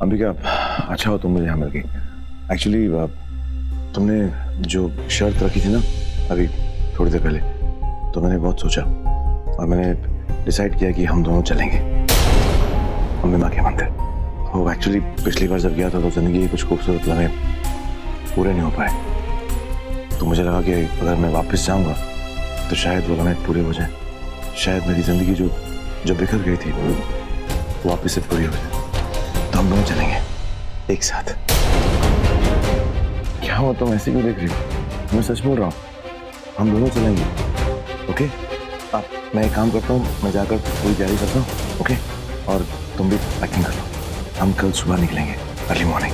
अंबिका, अच्छा हो तुम मुझे यहाँ मिल गई। एक्चुअली तुमने जो शर्त रखी थी ना अभी थोड़ी देर पहले, तो मैंने बहुत सोचा और मैंने डिसाइड किया कि हम दोनों चलेंगे अम्बे माँ के मंदिर। वो एक्चुअली पिछली बार जब गया था तो जिंदगी के कुछ खूबसूरत लम्हे पूरे नहीं हो पाए, तो मुझे लगा कि अगर मैं वापस जाऊंगा तो शायद वो लम्हे पूरे हो जाए, शायद मेरी जिंदगी जो बिखर गई थी वो वापस से पूरी हो जाए। तो हम दोनों चलेंगे एक साथ। क्या हुआ तुम ऐसे क्यों देख रही हो? मैं सच बोल रहा हूँ, हम दोनों चलेंगे। ओके, अब मैं एक काम करता हूँ, मैं जाकर पूरी तैयारी करता हूँ। ओके, और तुम भी पैकिंग कर लो, हम कल सुबह निकलेंगे अर्ली मॉर्निंग।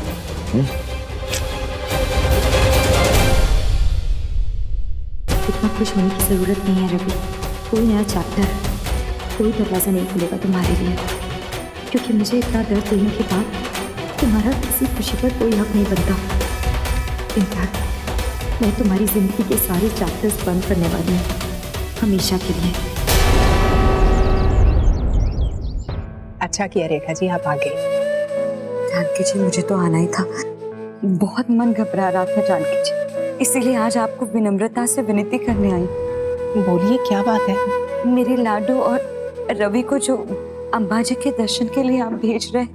इतना खुश होने की जरूरत नहीं है रवि। कोई नया चैप्टर, कोई दरवाजा नहीं खुलेगा तुम्हारे लिए, क्योंकि मुझे इतना दर्द देने के बाद तुम्हारा किसी खुशी पर कोई हक नहीं बनता। इनफैक्ट मैं तुम्हारी जिंदगी के सारे चैप्टर्स बंद करने वाली हूँ, हमेशा के लिए। अच्छा किया रेखा जी, आप आ गए। जानकी जी, मुझे तो आना ही था, बहुत मन घबरा रहा था जानकी जी, इसीलिए आज आपको विनम्रता से विनती करने आई। बोलिए, क्या बात है? मेरे लाडो और रवि को जो अंबाजी के दर्शन के लिए आप भेज रहे हैं,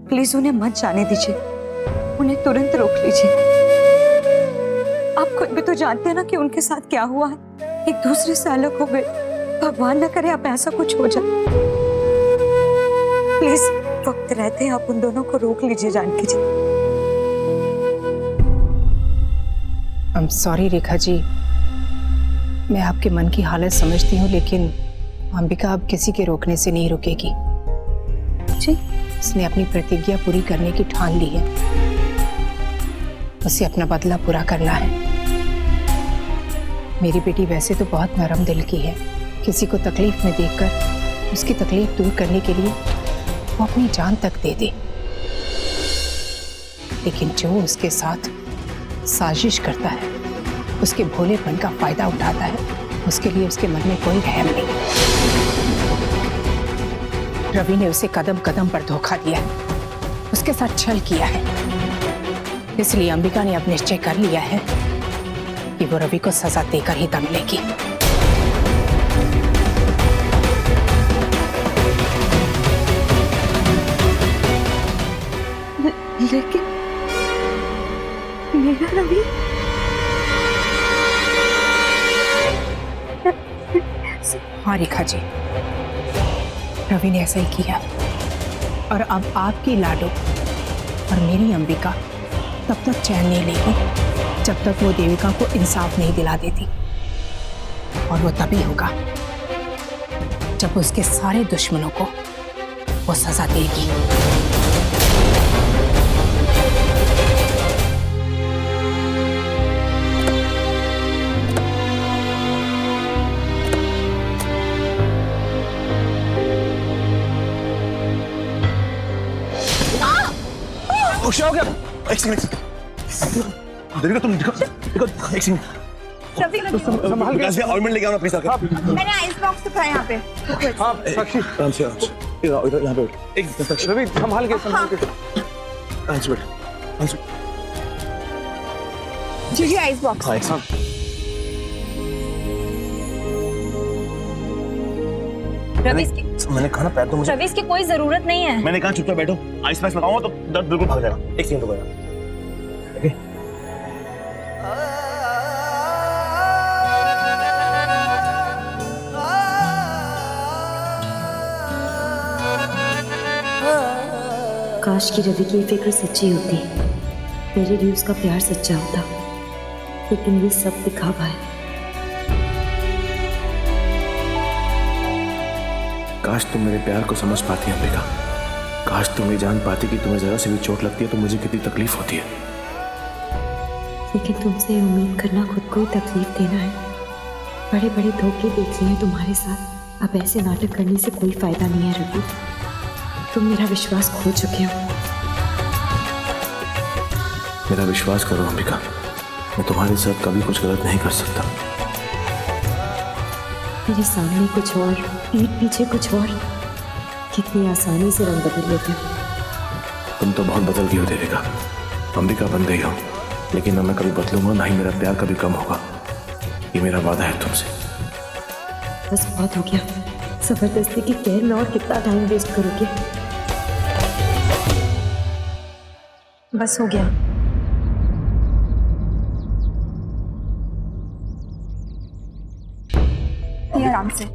प्लीज उन्हें मत जाने दीजिए, उन्हें तुरंत रोक लीजिए। आप खुद भी तो जानते हैं ना कि उनके साथ क्या हुआ है, एक दूसरे से अलग हो गए। भगवान न करे आप ऐसा कुछ हो जाए। प्लीज वक्त रहते आप उन दोनों को रोक लीजिए जानकी जी। I'm sorry रेखा जी, मैं आपके मन की हालत समझती हूँ, लेकिन अंबिका अब किसी के रोकने से नहीं रुकेगी जी। उसने अपनी प्रतिज्ञा पूरी करने की ठान ली है, उसे अपना बदला पूरा करना है। मेरी बेटी वैसे तो बहुत नरम दिल की है, किसी को तकलीफ में देखकर उसकी तकलीफ दूर करने के लिए वो अपनी जान तक दे दे, लेकिन जो उसके साथ साजिश करता है, उसके भोलेपन का फायदा उठाता है, उसके लिए उसके मन में कोई रहम नहीं। रवि ने उसे कदम कदम पर धोखा दिया है, उसके साथ छल किया है, इसलिए अंबिका ने अब निश्चय कर लिया है कि वो रवि को सजा देकर ही दम लेगी। लेकिन मेरा रवि, हाँ रेखा जी, रवि ने ऐसा ही किया, और अब आपकी लाडो और मेरी अंबिका तब तक चैन नहीं लेगी जब तक वो देविका को इंसाफ नहीं दिला देती, और वो तभी होगा जब उसके सारे दुश्मनों को वो सजा देगी। क्या हो गया? एक सेकंड, देविका तुम देखो, एक सेकंड। रवि, संभाल के ऑइंटमेंट लेके आना प्लीज आके। मैंने आइस बॉक्स रखा है यहाँ पे। हाँ साक्षी, आराम से इधर यहाँ पे एक साक्षी। रवि संभाल के आराम से। जी आइस बॉक्स। हाँ एक साथ। रवि, मैंने कहा ना पैर तो मुझे। रवि, इसकी कोई जरूरत नहीं है। मैंने कहा चुपचाप बैठो, आइस पैस लगाऊंगा तो दर्द बिल्कुल भाग जाएगा। एक सेकंड रुको यार। ओके, काश की रवि की फिक्र सच्ची होती, मेरे लिए उसका प्यार सच्चा होता, लेकिन ये सब दिखावा है। काश तुम मेरे प्यार को समझ पाती अंबिका, काश तुम ये जान पाती कि तुम्हें जरा से भी चोट लगती है तो मुझे कितनी तकलीफ होती है। लेकिन तुमसे उम्मीद करना खुद को ही तकलीफ देना है। बड़े बड़े धोखे देख लिए तुम्हारे साथ, अब ऐसे नाटक करने से कोई फायदा नहीं है रवि, तुम मेरा विश्वास खो चुके हो। मेरा विश्वास करो अंबिका, मैं तुम्हारे साथ कभी कुछ गलत नहीं कर सकता। मेरे सामने कुछ और, पीठ पीछे कुछ और, कितनी आसानी से रंग बदल लेते हो। तुम तो बहुत बदल गई हो देविका, अंबिका बन गई हो, लेकिन ना मैं कभी बदलूंगा, ना ही मेरा प्यार कभी कम होगा। ये मेरा वादा है तुमसे। बस बहुत हो गया, जबरदस्ती की कहर में और कितना टाइम वेस्ट करोगे? बस हो गया। ये आराम से।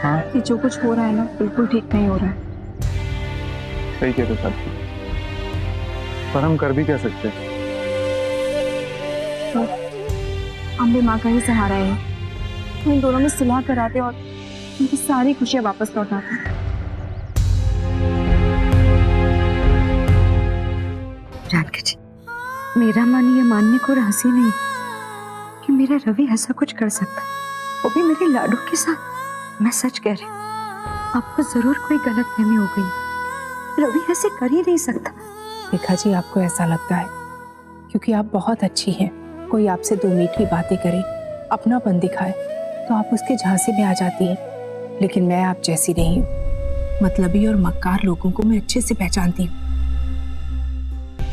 हाँ? कि जो कुछ हो रहा है ना बिल्कुल ठीक नहीं हो रहा है। सही कहते साथी, पर हम कर भी क्या सकते हैं? तो अम्बे माँ का ही सहारा है, तो इन दोनों में सुलह कराते और उनकी सारी खुशियाँ वापस लौटाते। जानकी जी, मेरा मन ये मानने को राजी नहीं कि मेरा रवि ऐसा कुछ कर सकता, वो भी मेरे लाडू के साथ। मैं सच कह रही हूँ, आपको जरूर कोई गलतफहमी हो गई। रवि ऐसे कर ही नहीं सकता। रेखा जी, आपको ऐसा लगता है क्योंकि आप बहुत अच्छी हैं, कोई आपसे दो मीठी बातें करे, अपनापन दिखाए तो आप उसके झांसे में आ जाती हैं। लेकिन मैं आप जैसी नहीं हूँ। मतलबी और मक्कार लोगों को मैं अच्छे से पहचानती हूँ।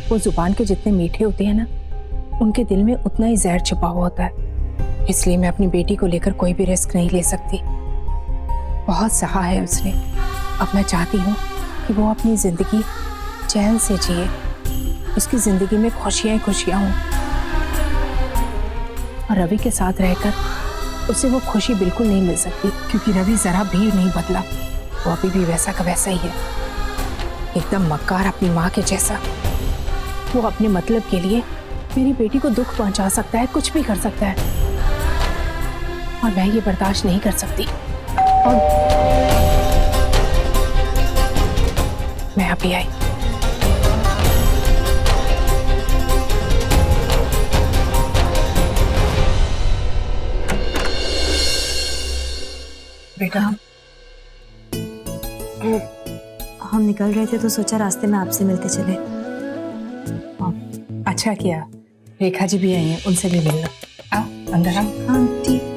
वो जुबान के जितने मीठे होते हैं ना, उनके दिल में उतना ही जहर छुपा हुआ होता है। इसलिए मैं अपनी बेटी को लेकर कोई भी रिस्क नहीं ले सकती। बहुत सहा है उसने। अब मैं चाहती हूँ कि वो अपनी जिंदगी चैन से जिए, उसकी जिंदगी में खुशियाँ ही खुशियाँ हों। और रवि के साथ रहकर उसे वो खुशी बिल्कुल नहीं मिल सकती, क्योंकि रवि जरा भी नहीं बदला। वो अभी भी वैसा का वैसा ही है, एकदम मक्कार, अपनी माँ के जैसा। वो अपने मतलब के लिए मेरी बेटी को दुख पहुंचा सकता है, कुछ भी कर सकता है, और मैं ये बर्दाश्त नहीं कर सकती। और मैं अभी आई। बेटा, हम निकल रहे थे तो सोचा रास्ते में आपसे मिलते चले। अच्छा किया, रेखा जी भी आई हैं, उनसे भी मिलना। आओ अंदर आओ। हाँ ठीक।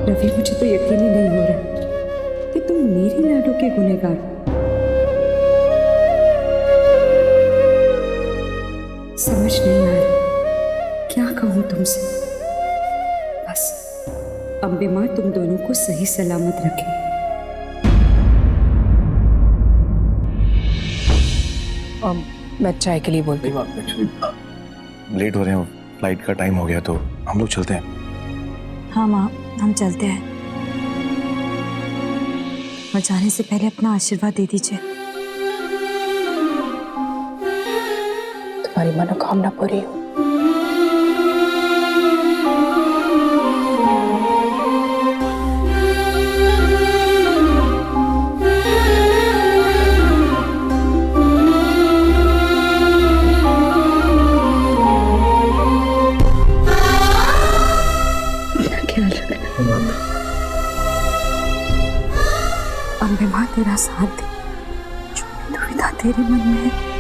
रवि, मुझे तो यकीन ही नहीं हो रहा कि तुम मेरी लाडू के गुनहगार हो। समझ नहीं आ रहा क्या कहूँ तुमसे। बस अम्बे माँ तुम दोनों को सही सलामत रखे। मैं चाय के लिए बोलती हूँ। एक्चुअली लेट हो रहे हैं, फ्लाइट का टाइम हो गया, तो हम लोग चलते हैं। हाँ माँ, हम चलते हैं। और जाने से पहले अपना आशीर्वाद दे दीजिए। तुम्हारी मनोकामना पूरी हो। अम्बे माँ तेरा साथ दे, जो भी दुविधा तेरे मन में है